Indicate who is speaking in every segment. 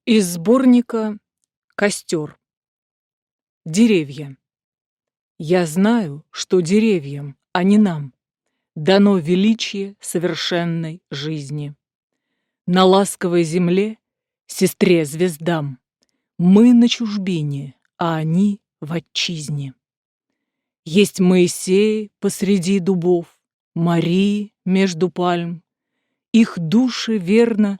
Speaker 1: Из сборника «Костер». Деревья. Я знаю, что деревьям, а не нам, дано величие совершенной жизни. На ласковой земле, сестре звездам, мы на чужбине, а они в отчизне. Есть Моисеи посреди дубов, Марии между пальм. Их души, верно,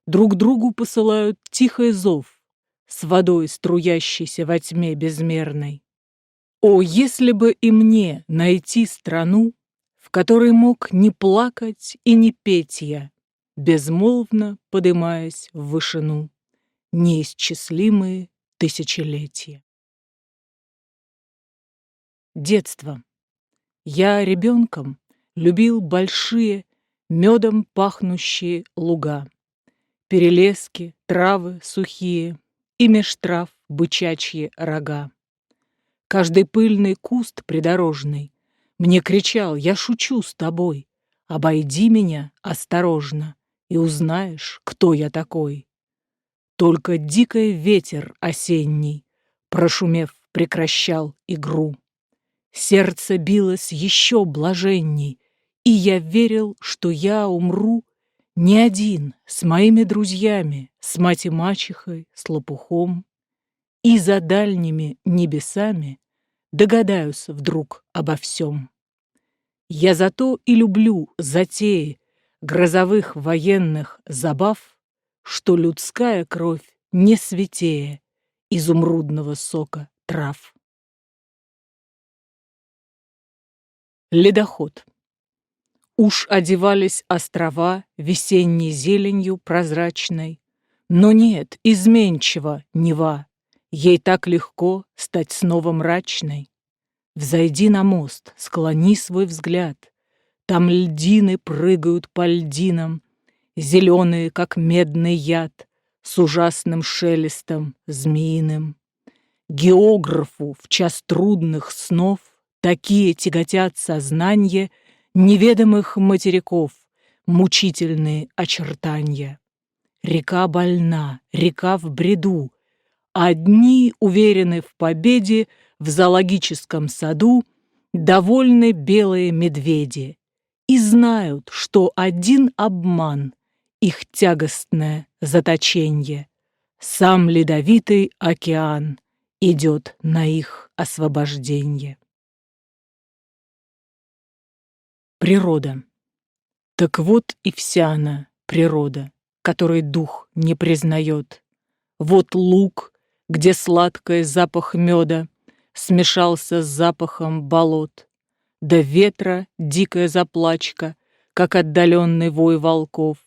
Speaker 1: друг другу посылают тихий зов с водой, струящейся во тьме безмерной. О, если бы и мне найти страну, в которой мог не плакать и не петь я, безмолвно подымаясь в вышину, неисчислимые тысячелетия. Детство. Я ребенком любил большие, медом пахнущие луга, перелески, травы сухие и меж трав бычачьи рога. Каждый пыльный куст придорожный мне кричал: я шучу с тобой, обойди меня осторожно, и узнаешь, кто я такой. Только дикий ветер осенний, прошумев, прекращал игру. Сердце билось еще блаженней, и я верил, что я умру не один, с моими друзьями, с мать и мачехой, с лопухом, и за дальними небесами догадаюсь вдруг обо всем. Я зато и люблю затеи грозовых военных забав, что людская кровь не святее изумрудного сока трав. Ледоход. Уж одевались острова весенней зеленью прозрачной, но нет, изменчива Нева, ей так легко стать снова мрачной. Взойди на мост, склони свой взгляд, там льдины прыгают по льдинам, зеленые, как медный яд, с ужасным шелестом змеиным. Географу в час трудных снов такие тяготят сознанье неведомых материков, мучительные очертания. Река больна, река в бреду, одни уверены в победе в зоологическом саду, довольны белые медведи и знают, что один обман — их тягостное заточенье. Сам ледовитый океан идет на их освобожденье. Природа. Так вот и вся она, природа, которой дух не признает. Вот луг, где сладкий запах меда смешался с запахом болот, до ветра дикая заплачка, как отдаленный вой волков,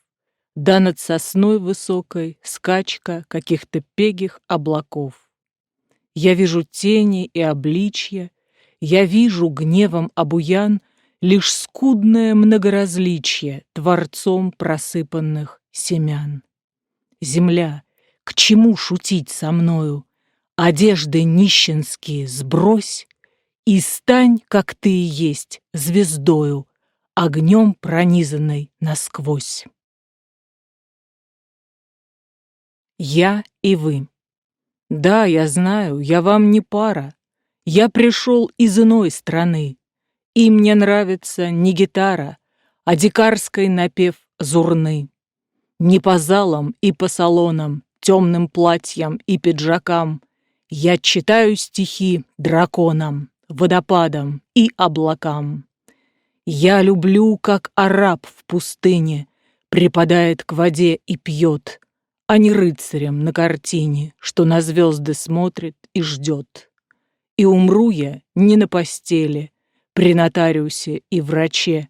Speaker 1: да над сосной высокой скачка каких-то пегих облаков. Я вижу тени и обличья, я вижу гневом обуян лишь скудное многоразличие творцом просыпанных семян. Земля, к чему шутить со мною? Одежды нищенские сбрось и стань, как ты и есть, звездою, огнем пронизанной насквозь. Я и вы. Да, я знаю, я вам не пара. Я пришел из иной страны, и мне нравится не гитара, а дикарский напев зурны. Не по залам и по салонам, темным платьям и пиджакам я читаю стихи драконам, водопадам и облакам. Я люблю, как араб в пустыне припадает к воде и пьет, а не рыцарем на картине, что на звезды смотрит и ждет. И умру я не на постели, при нотариусе и враче,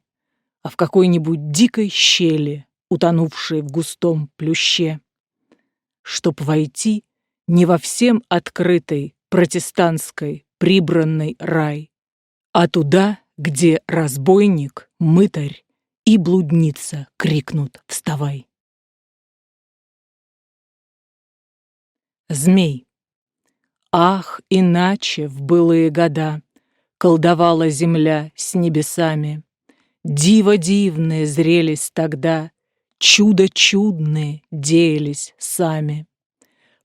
Speaker 1: а в какой-нибудь дикой щели, утонувшей в густом плюще, чтоб войти не во всем открытый протестантской прибранный рай, а туда, где разбойник, мытарь и блудница крикнут «Вставай!». Змей. Ах, иначе в былые года колдовала земля с небесами. Диво дивные зрелись тогда, чудо чудные деялись сами.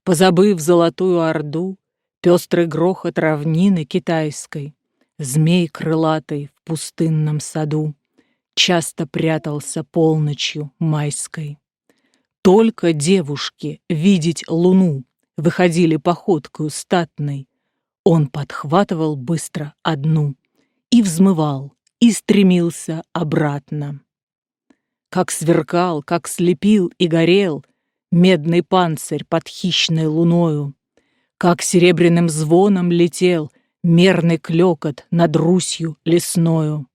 Speaker 1: Позабыв золотую орду, пестрый грохот равнины китайской, змей крылатый в пустынном саду часто прятался полночью майской. Только девушки видеть луну выходили походкою статной. Он подхватывал быстро одну и взмывал, и стремился обратно. Как сверкал, как слепил и горел медный панцирь под хищной луною, как серебряным звоном летел мерный клёкот над Русью лесною.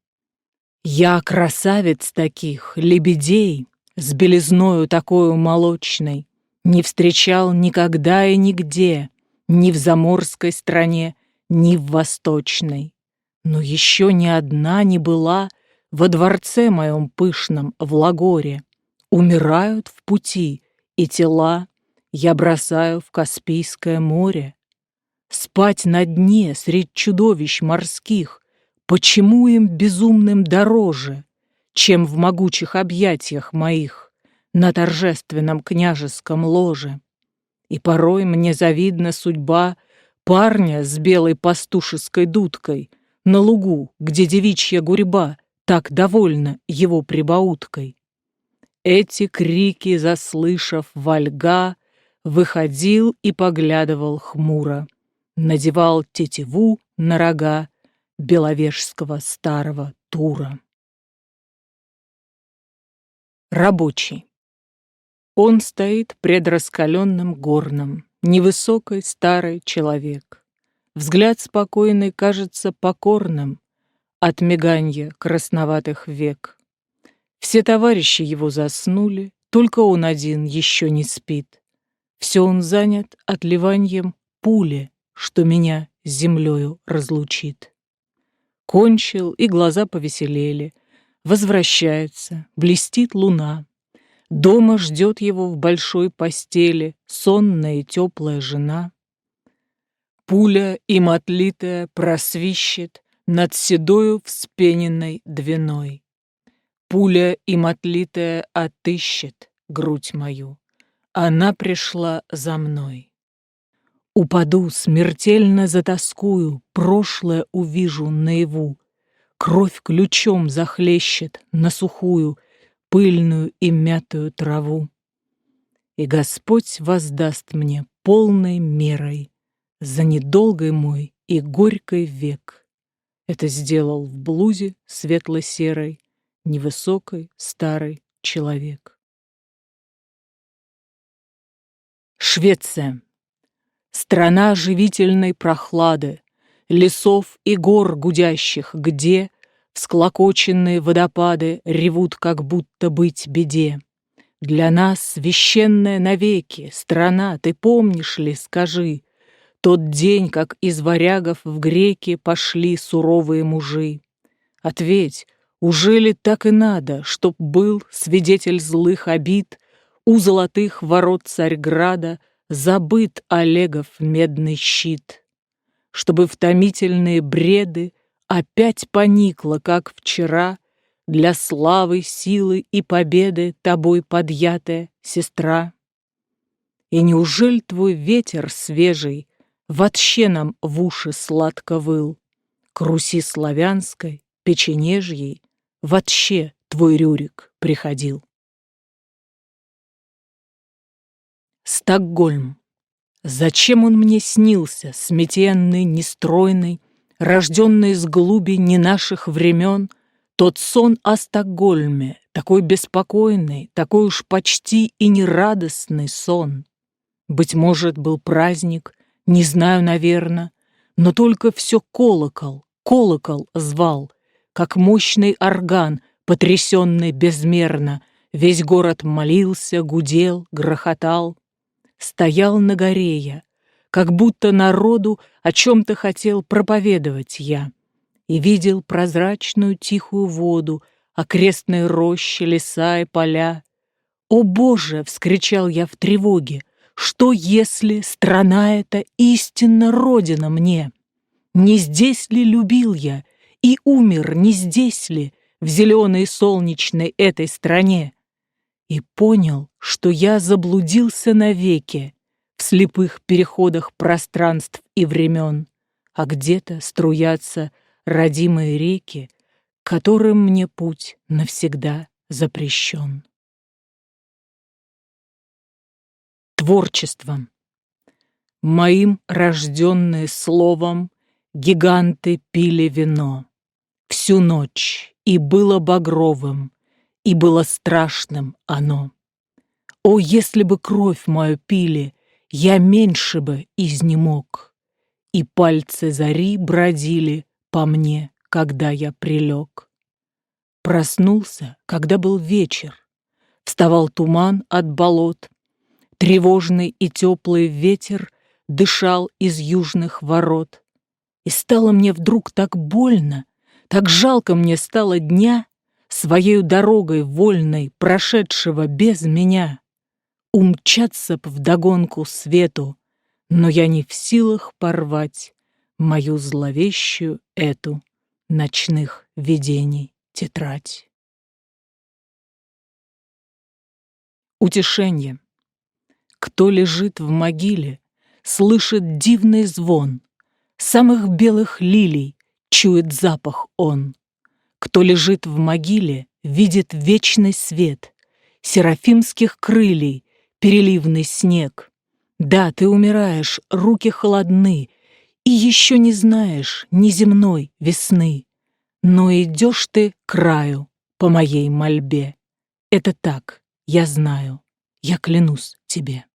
Speaker 1: Я красавиц таких, лебедей, с белизною такою молочной, не встречал никогда и нигде, ни в заморской стране, ни в восточной. Но еще ни одна не была во дворце моем пышном в Лагоре. Умирают в пути, и тела я бросаю в Каспийское море. Спать на дне средь чудовищ морских почему им безумным дороже, чем в могучих объятиях моих на торжественном княжеском ложе? И порой мне завидна судьба парня с белой пастушеской дудкой на лугу, где девичья гурьба так довольна его прибауткой. Эти крики заслышав, Вольга выходил и поглядывал хмуро, надевал тетиву на рога беловежского старого тура. Рабочий. Он стоит пред раскаленным горном, невысокий старый человек. Взгляд спокойный кажется покорным от миганья красноватых век. Все товарищи его заснули, только он один еще не спит. Все он занят отливаньем пули, что меня с землею разлучит. Кончил, и глаза повеселели. Возвращается, блестит луна. Дома ждет его в большой постели сонная и теплая жена. Пуля им отлитая просвищет над седою вспененной двиной. Пуля им отлитая отыщет грудь мою. Она пришла за мной. Упаду, смертельно затоскую, прошлое увижу наяву. Кровь ключом захлещет на сухую, пыльную и мятую траву. И Господь воздаст мне полной мерой за недолгой мой и горький век. Это сделал в блузе светло-серой невысокий старый человек. Швеция. Страна живительной прохлады, лесов и гор гудящих, где всклокоченные водопады ревут, как будто быть беде. Для нас священная навеки страна, ты помнишь ли, скажи, тот день, как из варягов в греки пошли суровые мужи? Ответь, ужели так и надо, чтоб был свидетель злых обид у золотых ворот Царьграда забыт Олегов медный щит? Чтобы в томительные бреды опять поникла, как вчера, для славы, силы и победы тобой подъятая сестра? И неужель твой ветер свежий вообще нам в уши сладко выл? К Руси славянской, печенежьей, вообще твой Рюрик приходил? Стокгольм. Зачем он мне снился, сметенный, нестройный, рожденный с глуби не наших времен, тот сон о Стокгольме, такой беспокойный, такой уж почти и нерадостный сон? Быть может, был праздник, не знаю, наверно, но только все колокол, колокол звал, как мощный орган, потрясенный безмерно, весь город молился, гудел, грохотал. Стоял на горе я, как будто народу о чем-то хотел проповедовать я, и видел прозрачную тихую воду, окрестные рощи, леса и поля. «О Боже!» — вскричал я в тревоге. «Что, если страна эта истинно родина мне? Не здесь ли любил я и умер, не здесь ли, в зеленой солнечной этой стране?» И понял, что я заблудился навеки, в слепых переходах пространств и времен, а где-то струятся родимые реки, которым мне путь навсегда запрещен. Творчеством. Моим рожденные словом гиганты пили вино всю ночь, и было багровым, и было страшным оно. О, если бы кровь мою пили, я меньше бы изнемог, и пальцы зари бродили по мне, когда я прилег. Проснулся, когда был вечер, вставал туман от болот, тревожный и теплый ветер дышал из южных ворот. И стало мне вдруг так больно, так жалко мне стало дня, своею дорогой вольной, прошедшего без меня. Умчаться б вдогонку свету, но я не в силах порвать мою зловещую эту ночных видений тетрадь. Утешенье. Кто лежит в могиле, слышит дивный звон, самых белых лилий чует запах он. Кто лежит в могиле, видит вечный свет серафимских крылей, переливный снег. Да, ты умираешь, руки холодны, и еще не знаешь ни земной весны, но идешь ты к краю по моей мольбе. Это так, я знаю, я клянусь тебе.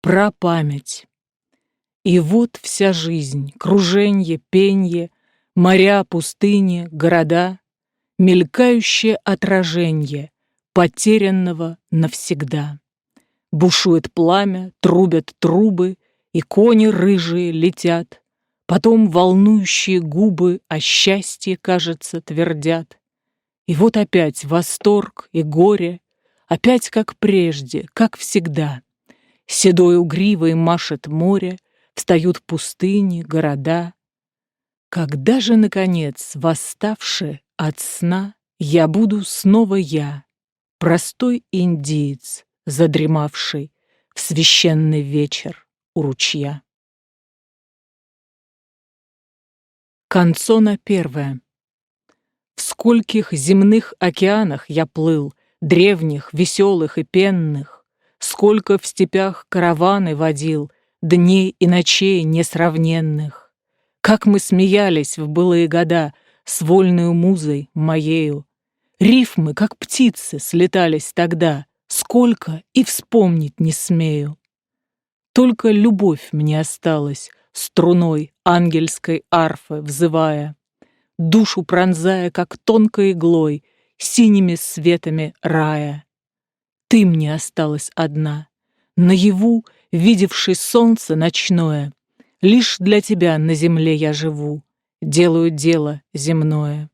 Speaker 1: Про память. И вот вся жизнь, круженье, пенье, моря, пустыни, города, мелькающее отраженье потерянного навсегда. Бушует пламя, трубят трубы, и кони рыжие летят, потом волнующие губы о счастье, кажется, твердят. И вот опять восторг и горе, опять как прежде, как всегда. Седой угривой машет море, встают пустыни, города. Когда же, наконец, восставши от сна, я буду снова я, простой индиец, задремавший в священный вечер у ручья. Канцона первая. В скольких земных океанах я плыл, древних, веселых и пенных, сколько в степях караваны водил, дней и ночей несравненных. Как мы смеялись в былые года с вольною музой моею. Рифмы, как птицы, слетались тогда, сколько и вспомнить не смею. Только любовь мне осталась, струной ангельской арфы взывая, душу пронзая, как тонкой иглой, синими светами рая. Ты мне осталась одна, наяву, видевший солнце ночное. Лишь для тебя на земле я живу, делаю дело земное.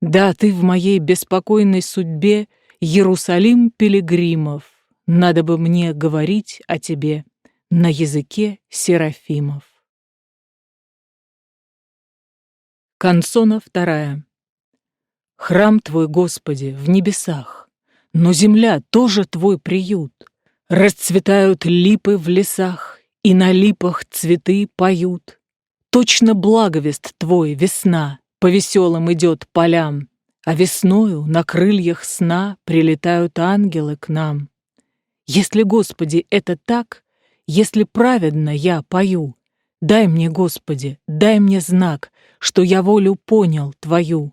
Speaker 1: Да, ты в моей беспокойной судьбе Иерусалим пилигримов. Надо бы мне говорить о тебе на языке серафимов. Канцона вторая. Храм твой, Господи, в небесах, но земля тоже твой приют. Расцветают липы в лесах, и на липах цветы поют. Точно благовест твой, весна, по веселым идет полям, а весною на крыльях сна прилетают ангелы к нам. Если, Господи, это так, если праведно я пою, дай мне, Господи, дай мне знак, что я волю понял Твою.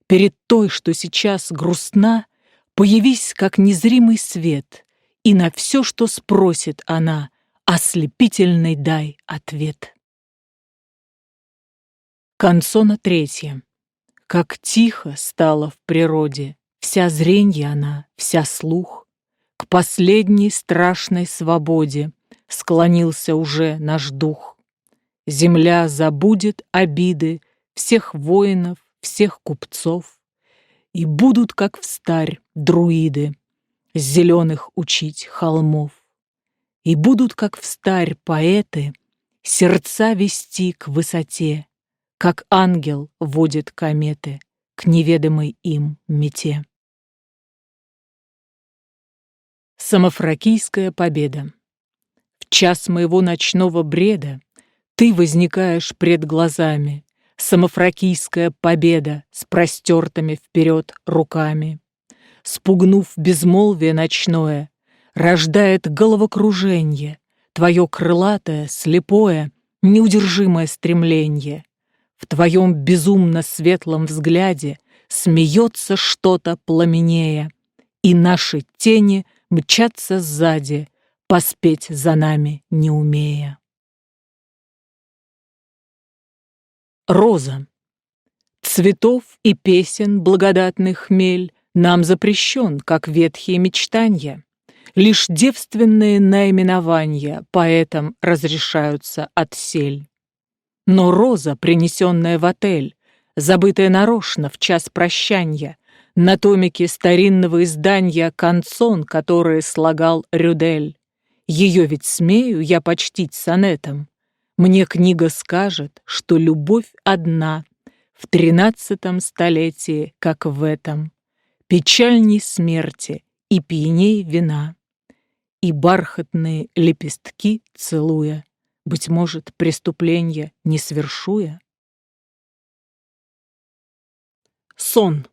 Speaker 1: Перед той, что сейчас грустна, появись, как незримый свет, и на все, что спросит она, ослепительный дай ответ. Канцона третья. Как тихо стало в природе, вся зренье она, вся слух, к последней страшной свободе склонился уже наш дух. Земля забудет обиды всех воинов, всех купцов, и будут, как встарь, друиды с зеленых учить холмов. И будут, как встарь, поэты сердца вести к высоте, как ангел водит кометы к неведомой им мете. Самофракийская победа. В час моего ночного бреда ты возникаешь пред глазами. Самофракийская победа с простертыми вперед руками. Спугнув безмолвие ночное, рождает головокруженье, твое крылатое, слепое, неудержимое стремленье. В твоем безумно светлом взгляде смеется что-то пламенея, и наши тени мчатся сзади, поспеть за нами не умея. Роза. Цветов и песен благодатный хмель нам запрещен, как ветхие мечтанья. Лишь девственные наименования поэтам разрешаются отсель. Но роза, принесенная в отель, забытая нарочно в час прощанья, на томике старинного издания канцон, которые слагал Рюдель. Ее ведь смею я почтить сонетом. Мне книга скажет, что любовь одна в 13 столетии, как в этом, печальней смерти и пьяней вина. И бархатные лепестки целуя, быть может, преступления не свершуя. Сон.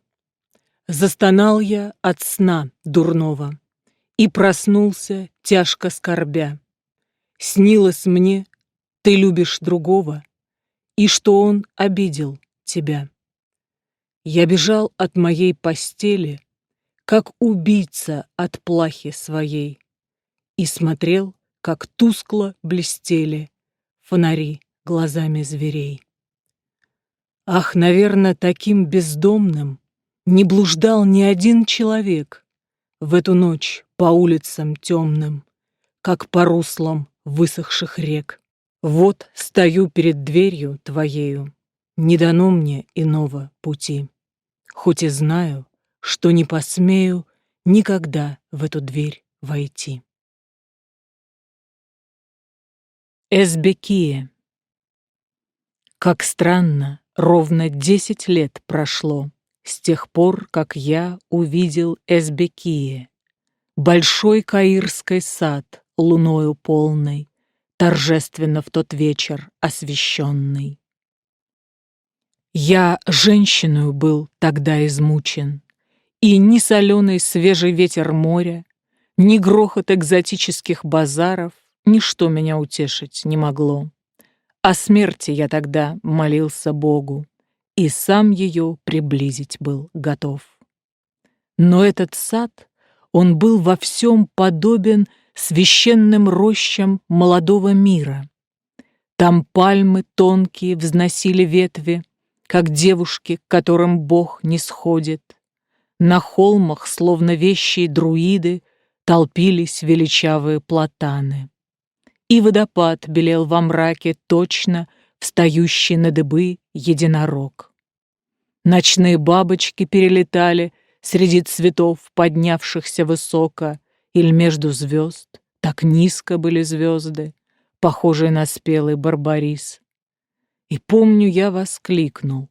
Speaker 1: Застонал я от сна дурного и проснулся, тяжко скорбя. Снилось мне, ты любишь другого, и что он обидел тебя. Я бежал от моей постели, как убийца от плахи своей, и смотрел, как тускло блестели фонари глазами зверей. Ах, наверно, таким бездомным не блуждал ни один человек в эту ночь по улицам темным, как по руслам высохших рек. Вот стою перед дверью твоею, не дано мне иного пути, хоть и знаю, что не посмею никогда в эту дверь войти. Эзбекия. Как странно, ровно 10 лет прошло с тех пор, как я увидел Эзбекие, большой каирский сад луною полной, торжественно в тот вечер освещенный. Я женщиною был тогда измучен, и ни соленый свежий ветер моря, ни грохот экзотических базаров, ничто меня утешить не могло. О смерти я тогда молился Богу, и сам ее приблизить был готов. Но этот сад, он был во всем подобен священным рощам молодого мира. Там пальмы тонкие взносили ветви, как девушки, к которым Бог не сходит. На холмах, словно вещие друиды, толпились величавые платаны. И водопад белел во мраке точно встающий на дыбы единорог. Ночные бабочки перелетали среди цветов, поднявшихся высоко, или между звезд, так низко были звезды, похожие на спелый барбарис. И помню, я воскликнул: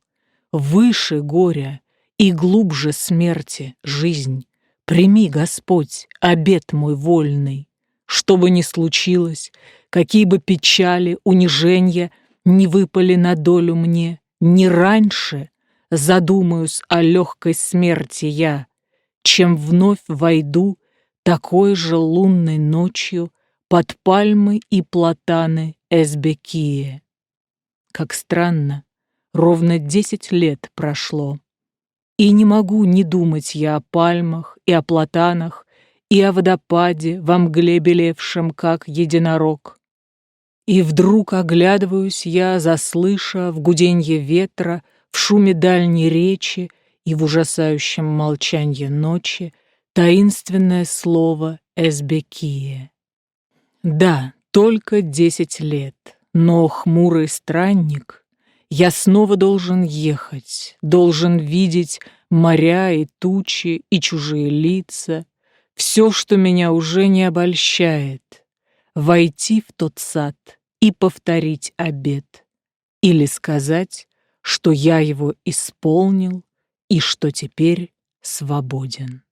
Speaker 1: выше горя и глубже смерти жизнь, прими, Господь, обет мой вольный. Что бы ни случилось, какие бы печали, унижения не выпали на долю мне, не раньше задумаюсь о легкой смерти я, чем вновь войду такой же лунной ночью под пальмы и платаны Эзбекии. Как странно, ровно 10 лет прошло, и не могу не думать я о пальмах и о платанах, и о водопаде во мгле белевшем, как единорог. И вдруг оглядываюсь я, заслыша в гуденье ветра, в шуме дальней речи и в ужасающем молчанье ночи таинственное слово «Эзбекия». Да, только 10 лет, но, хмурый странник, я снова должен ехать, должен видеть моря и тучи и чужие лица, все, что меня уже не обольщает, войти в тот сад и повторить обет, или сказать, что я его исполнил и что теперь свободен.